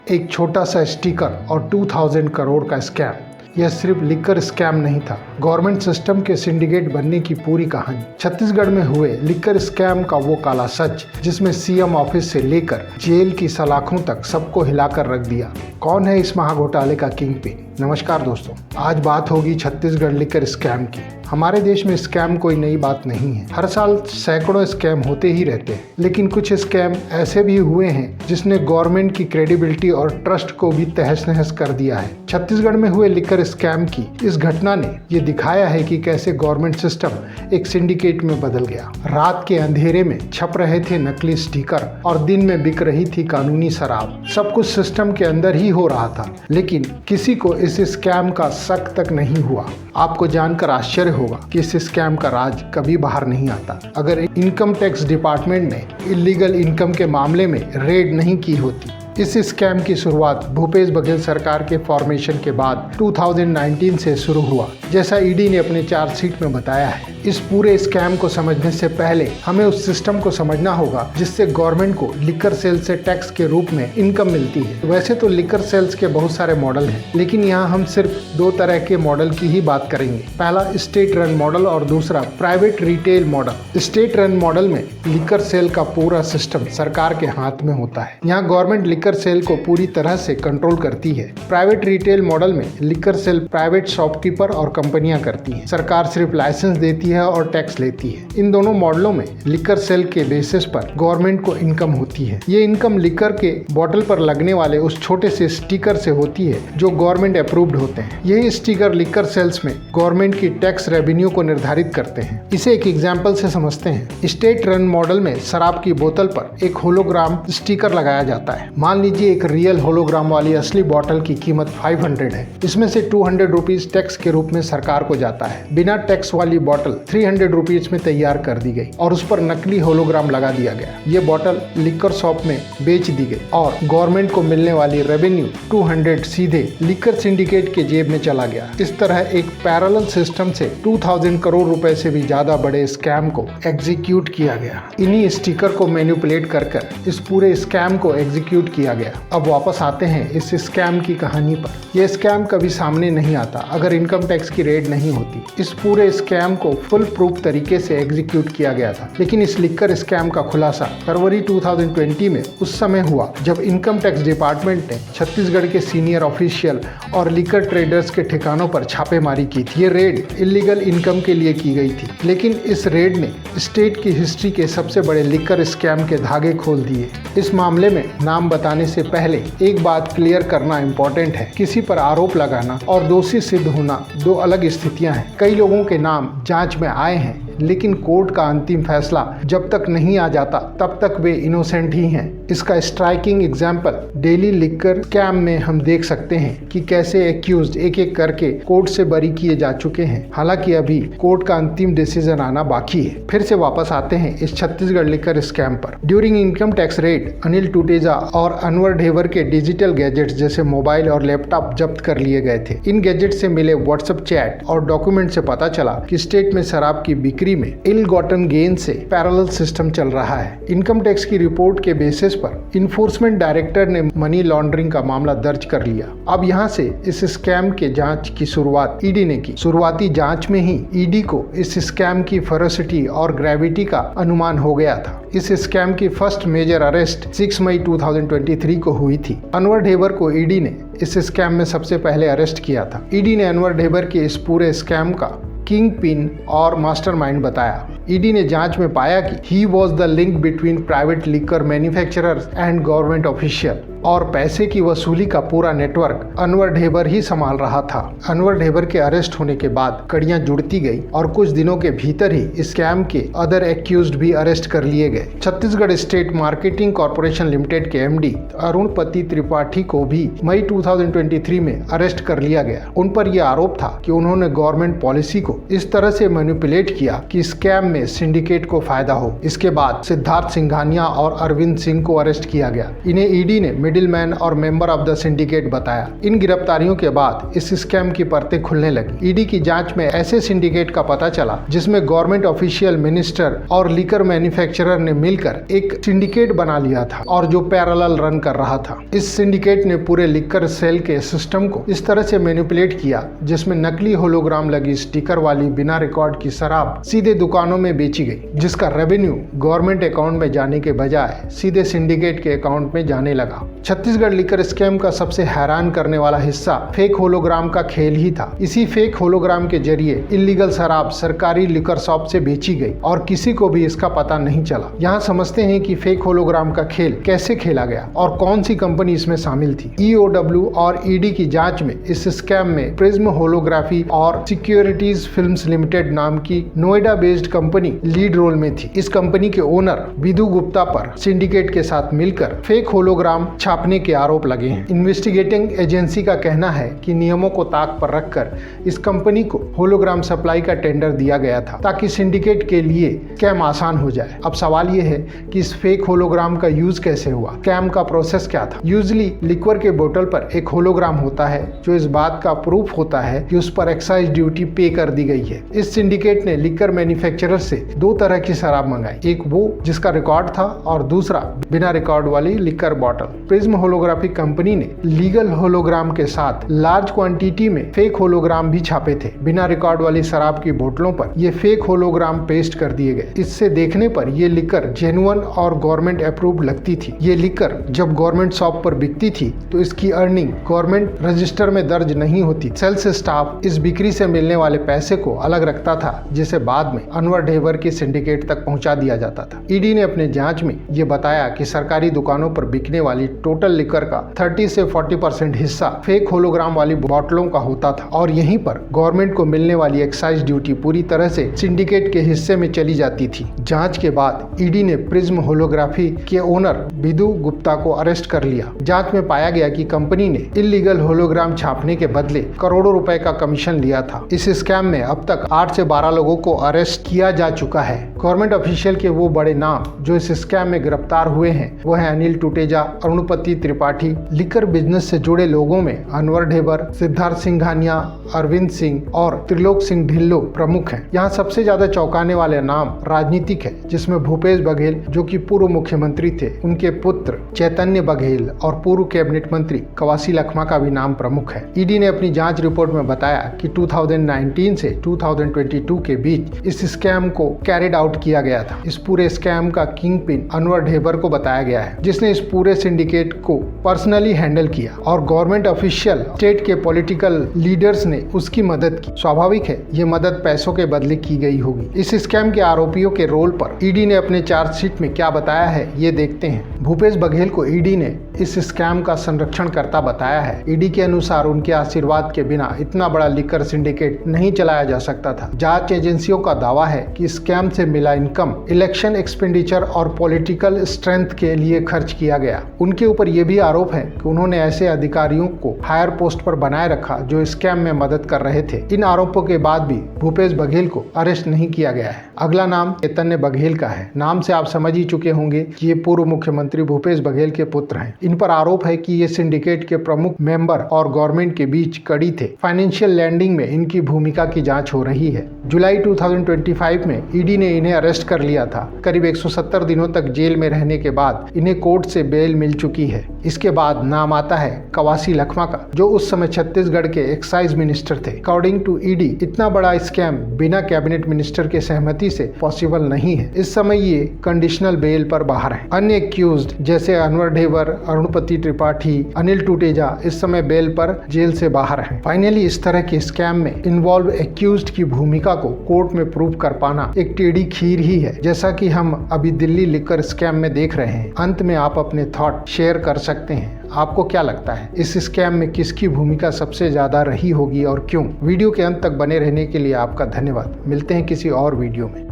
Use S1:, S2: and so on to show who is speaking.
S1: एक छोटा सा स्टिकर और 2000 करोड़ का स्कैम। यह सिर्फ लिकर स्कैम नहीं था, गवर्नमेंट सिस्टम के सिंडिकेट बनने की पूरी कहानी। छत्तीसगढ़ में हुए लिकर स्कैम का वो काला सच जिसमें सीएम ऑफिस से लेकर जेल की सलाखों तक सबको हिलाकर रख दिया। कौन है इस महाघोटाले का किंग पिन? नमस्कार दोस्तों, आज बात होगी छत्तीसगढ़ लिकर स्कैम की। हमारे देश में स्कैम कोई नई बात नहीं है, हर साल सैकड़ों स्कैम होते ही रहते हैं। लेकिन कुछ स्कैम ऐसे भी हुए हैं जिसने गवर्नमेंट की क्रेडिबिलिटी और ट्रस्ट को भी तहस नहस कर दिया है। छत्तीसगढ़ में हुए लिकर स्कैम की इस घटना ने ये दिखाया है कि कैसे गवर्नमेंट सिस्टम एक सिंडिकेट में बदल गया। रात के अंधेरे में छप रहे थे नकली स्टिकर और दिन में बिक रही थी कानूनी शराब। सब कुछ सिस्टम के अंदर ही हो रहा था, लेकिन किसी को इस स्कैम का शक तक नहीं हुआ। आपको जानकर आश्चर्य होगा कि इस स्कैम का राज कभी बाहर नहीं आता अगर इनकम टैक्स डिपार्टमेंट ने इलीगल इनकम के मामले में रेड नहीं की होती। इस स्कैम की शुरुआत भूपेश बघेल सरकार के फॉर्मेशन के बाद 2019 से शुरू हुआ, जैसा ईडी ने अपने चार्जशीट में बताया है। इस पूरे स्कैम को समझने से पहले हमें उस सिस्टम को समझना होगा जिससे गवर्नमेंट को लिकर सेल से टैक्स के रूप में इनकम मिलती है। वैसे तो लिकर सेल्स के बहुत सारे मॉडल हैं, लेकिन यहाँ हम सिर्फ दो तरह के मॉडल की ही बात करेंगे। पहला स्टेट रन मॉडल और दूसरा private retail model. State run model में लिकर सेल का पूरा सिस्टम सरकार के हाथ में होता है। यहाँ गवर्नमेंट लिकर सेल को पूरी तरह से कंट्रोल करती है। प्राइवेट रिटेल मॉडल में लिकर सेल प्राइवेट शॉपकीपर और कंपनियां करती हैं। सरकार सिर्फ लाइसेंस देती है और टैक्स लेती है। इन दोनों मॉडलों में लिकर सेल के बेसिस पर गवर्नमेंट को इनकम होती है। ये इनकम लिकर के बोतल पर लगने वाले उस छोटे से स्टिकर से होती है जो गवर्नमेंट अप्रूव्ड होते हैं। यही स्टिकर लिकर सेल्स में गवर्नमेंट की टैक्स रेवेन्यू को निर्धारित करते हैं। इसे एक एग्जाम्पल से समझते हैं। स्टेट रन मॉडल में शराब की बोतल पर एक होलोग्राम स्टिकर लगाया जाता है। मान लीजिए एक रियल होलोग्राम वाली असली बोतल की कीमत 500 है। इसमें से 200 रुपीज टैक्स के रूप में सरकार को जाता है। बिना टैक्स वाली बोतल 300 रुपीज में तैयार कर दी गई और उस पर नकली होलोग्राम लगा दिया गया। ये बोतल लिकर शॉप में बेच दी गई और गवर्नमेंट को मिलने वाली रेवेन्यू 200 सीधे लिकर सिंडिकेट के जेब में चला गया। इस तरह एक पैरेलल सिस्टम से 2000 करोड़ रुपए से भी ज्यादा बड़े स्कैम को एग्जीक्यूट किया गया। इन्हीं स्टिकर को मैनिपुलेट कर इस पूरे स्कैम को एग्जीक्यूट किया गया। अब वापस आते हैं इस स्कैम की कहानी पर। यह स्कैम कभी सामने नहीं आता अगर इनकम टैक्स की रेड नहीं होती। इस पूरे स्कैम को फुल प्रूफ तरीके से एग्जीक्यूट किया गया था। लेकिन इस लिकर स्कैम का खुलासा फरवरी 2020 में उस समय हुआ जब इनकम टैक्स डिपार्टमेंट ने छत्तीसगढ़ के सीनियर ऑफिशियल और लिकर ट्रेडर्स के ठिकानों पर छापेमारी की थी। ये रेड इलीगल इनकम के लिए की गई थी, लेकिन इस रेड ने स्टेट की हिस्ट्री के सबसे बड़े लिकर स्कैम के धागे खोल दिए। इस मामले में नाम बताने से पहले एक बात क्लियर करना इम्पोर्टेंट है। किसी पर आरोप लगाना और दोषी सिद्ध होना दो अलग स्थितियां हैं। कई लोगों के नाम जांच में आए हैं, लेकिन कोर्ट का अंतिम फैसला जब तक नहीं आ जाता तब तक वे इनोसेंट ही हैं। इसका striking example daily liquor scam में हम देख सकते हैं कि कैसे एक्यूज्ड एक एक करके कोर्ट से बरी किए जा चुके हैं। हालांकि अभी कोर्ट का अंतिम डिसीजन आना बाकी है। फिर से वापस आते हैं इस छत्तीसगढ़ लिकर स्कैम पर। During income tax raid Anil Tuteja और अनवर ढेबर के डिजिटल गैजेट्स जैसे मोबाइल और लैपटॉप जब्त कर लिए गए थे। इन गैजेट से मिले व्हाट्सएप चैट और डॉक्यूमेंट से पता चला कि स्टेट में शराब की बिक्री में इल गॉटन गेन से पैरेलल सिस्टम चल रहा है। इनकम टैक्स की रिपोर्ट के बेसिस पर इन्फोर्समेंट डायरेक्टर ने मनी लॉन्ड्रिंग का मामला दर्ज कर लिया। अब यहाँ से इस स्कैम के जांच की शुरुआत ईडी ने की। शुरुआती जांच में ही ईडी को इस स्कैम की फेरोसिटी और ग्रेविटी का अनुमान हो गया था। इस स्कैम की फर्स्ट मेजर अरेस्ट 6 मई 2023 को हुई थी। अनवर ढेबर को ईडी ने इस स्कैम में सबसे पहले अरेस्ट किया था। ईडी ने अनवर ढेबर के इस पूरे स्कैम का किंग पिन और मास्टरमाइंड बताया। ईडी ने जांच में पाया कि he was the link between private liquor manufacturers and government official और पैसे की वसूली का पूरा नेटवर्क अनवर ढेबर ही संभाल रहा था। अनवर ढेबर के अरेस्ट होने के बाद कड़ियां जुड़ती गई और कुछ दिनों के भीतर ही स्कैम के अदर एक्यूज्ड भी अरेस्ट कर लिए गए। Chhattisgarh state marketing corporation limited के एमडी अरुणपति त्रिपाठी को भी मई 2023 में अरेस्ट कर लिया गया। उन पर यह आरोप था कि उन्होंने गवर्नमेंट पॉलिसी को इस तरह से मैनिपुलेट किया कि स्कैम में सिंडिकेट को फायदा हो। इसके बाद सिद्धार्थ सिंघानिया और अरविंद सिंह को अरेस्ट किया गया। इन्हें ईडी ने मिडिलमैन और मेंबर ऑफ द सिंडिकेट बताया। इन गिरफ्तारियों के बाद इस स्कैम की परतें खुलने लगी। ईडी की जांच में ऐसे सिंडिकेट का पता चला जिसमें गवर्नमेंट ऑफिशियल, मिनिस्टर और लिकर मैन्युफैक्चरर ने मिलकर एक सिंडिकेट बना लिया था और जो पैरेलल रन कर रहा था। इस सिंडिकेट ने पूरे लिकर सेल के सिस्टम को इस तरह से मैनिपुलेट किया जिसमें नकली होलोग्राम लगी स्टिकर वाली बिना रिकॉर्ड की शराब सीधे दुकानों में बेची गई, जिसका रेवेन्यू गवर्नमेंट अकाउंट में जाने के बजाय सीधे सिंडिकेट के अकाउंट में जाने लगा। छत्तीसगढ़ लिकर स्कैम का सबसे हैरान करने वाला हिस्सा फेक होलोग्राम का खेल ही था। इसी फेक होलोग्राम के जरिए इलीगल शराब सरकारी लिकर शॉप से बेची गई और किसी को भी इसका पता नहीं चला। यहाँ समझते हैं कि फेक होलोग्राम का खेल कैसे खेला गया और कौन सी कंपनी इसमें शामिल थी। EOW और ईडी की जांच में इस स्कैम में प्रिज्म होलोग्राफी और सिक्योरिटीज फिल्म्स लिमिटेड नाम की Noida based company lead role में थी। इस कंपनी के ओनर विधु गुप्ता पर सिंडिकेट के साथ मिलकर फेक होलोग्राम छापने के आरोप लगे हैं। इन्वेस्टिगेटिंग एजेंसी का कहना है कि नियमों को ताक पर रखकर इस कंपनी को होलोग्राम सप्लाई का टेंडर दिया गया था ताकि सिंडिकेट के लिए स्कैम आसान हो जाए। अब सवाल यह है कि इस फेक होलोग्राम का यूज कैसे हुआ, स्कैम का प्रोसेस क्या था। यूजली लिक्वर के बोतल पर एक होलोग्राम होता है जो इस बात का प्रूफ होता है कि उस पर एक्साइज ड्यूटी पे कर दी गई है। इस सिंडिकेट ने लिक्वर मैन्युफैक्चरर से दो तरह की शराब मंगाई, एक वो जिसका रिकॉर्ड था और दूसरा बिना रिकॉर्ड वाली liquor bottle. Prism holographic company ने लीगल होलोग्राम के साथ लार्ज क्वांटिटी में फेक होलोग्राम भी छापे थे। बिना रिकॉर्ड वाली शराब की बोतलों पर ये फेक होलोग्राम पेस्ट कर दिए गए। इससे देखने पर ये लिकर जेन्युइन और गवर्नमेंट अप्रूव्ड लगती थी। ये लिकर जब गवर्नमेंट शॉप पर बिकती थी तो इसकी अर्निंग गवर्नमेंट रजिस्टर में दर्ज नहीं होती। सेल्स स्टाफ इस बिक्री से मिलने वाले पैसे को अलग रखता था जिसे बाद में अनवर ढेबर के सिंडिकेट तक पहुंचा दिया जाता था। ईडी ने अपने जांच में ये बताया कि सरकारी दुकानों पर बिकने वाली टोटल लिकर का 30 से 40% हिस्सा फेक होलोग्राम वाली बोतलों का होता था और यहीं पर गवर्नमेंट को मिलने वाली एक्साइज ड्यूटी पूरी तरह से सिंडिकेट के हिस्से में चली जाती थी। जांच के बाद ईडी ने प्रिज्म होलोग्राफी के ओनर विधु गुप्ता को अरेस्ट कर लिया। जांच में पाया गया कि कंपनी ने इलीगल होलोग्राम छापने के बदले करोड़ों रुपए का कमीशन लिया था। इस स्कैम में अब तक 8 से 12 लोगों को अरेस्ट किया जा चुका है। गवर्नमेंट ऑफिशियल के वो बड़े नाम जो इस स्कैम में गिरफ्तार हुए हैं वो है अनिल टूटेजा, अरुणपति त्रिपाठी। लिकर बिजनेस से जुड़े लोगों में अनवर ढेबर, सिद्धार्थ सिंघानिया, अरविंद सिंह और त्रिलोक सिंह ढिल्लो प्रमुख हैं। यहाँ सबसे ज्यादा चौंकाने वाले नाम राजनीतिक है, जिसमें भूपेश बघेल जो कि पूर्व मुख्यमंत्री थे, उनके पुत्र चैतन्य बघेल और पूर्व कैबिनेट मंत्री कवासी लखमा का भी नाम प्रमुख है। ईडी ने अपनी जांच रिपोर्ट में बताया कि 2019 से 2022 के बीच इस स्कैम को कैरिड आउट किया गया था। इस पूरे स्कैम का किंग पिन अनवर ढेबर को बताया गया है, जिसने इस पूरे सिंडिकेट को पर्सनली हैंडल किया और गवर्नमेंट ऑफिशियल, स्टेट के पॉलिटिकल लीडर्स ने उसकी मदद की। स्वाभाविक है ये मदद पैसों के बदले की गई होगी। इस स्कैम के आरोपियों के रोल पर ईडी ने अपने चार्जशीट में क्या बताया है ये देखते हैं। भूपेश बघेल को ईडी ने इस स्कैम का संरक्षणकर्ता बताया है। ईडी के अनुसार उनके आशीर्वाद के बिना इतना बड़ा लिकर सिंडिकेट नहीं चलाया जा सकता था। जांच एजेंसियों का दावा है कि स्कैम से मिला इनकम इलेक्शन एक्सपेंडिचर और पॉलिटिकल स्ट्रेंथ के लिए खर्च किया गया। उनके ऊपर यह भी आरोप है कि उन्होंने ऐसे अधिकारियों को हायर पोस्ट पर बनाए रखा जो स्कैम में मदद कर रहे थे। इन आरोपों के बाद भी भूपेश बघेल को अरेस्ट नहीं किया गया है। अगला नाम चैतन्य बघेल का है। नाम से आप समझ ही चुके होंगे कि ये पूर्व मुख्यमंत्री भूपेश बघेल के पुत्र हैं। इन पर आरोप है कि ये सिंडिकेट के प्रमुख मेंबर और गवर्नमेंट के बीच कड़ी थे। फाइनेंशियल लैंडिंग में इनकी भूमिका की जांच हो रही है। जुलाई 2025 में ईडी ने इन्हें अरेस्ट कर लिया था। करीब 170 दिनों तक जेल में रहने के बाद इन्हें कोर्ट से बेल मिल चुकी है। इसके बाद नाम आता है कवासी लखमा का, जो उस समय छत्तीसगढ़ के एक्साइज मिनिस्टर थे। अकॉर्डिंग टू ईडी इतना बड़ा स्कैम बिना कैबिनेट मिनिस्टर के सहमति से पॉसिबल नहीं है। इस समय ये कंडीशनल बेल पर बाहर है। अन्य एक्यूज्ड जैसे अनवर ढेबर, अरुणपति त्रिपाठी, अनिल टूटेजा इस समय बेल पर जेल से बाहर है। फाइनली इस तरह के स्कैम में इन्वॉल्व एक्यूज्ड की भूमिका को कोर्ट में प्रूव कर पाना एक टेढ़ी खीर ही है, जैसा कि हम अभी दिल्ली लिकर स्कैम में देख रहे हैं। अंत में आप अपने थॉट शेयर कर सकते हैं। आपको क्या लगता है इस स्कैम में किसकी भूमिका सबसे ज्यादा रही होगी और क्यों? वीडियो के अंत तक बने रहने के लिए आपका धन्यवाद। मिलते हैं किसी और वीडियो में।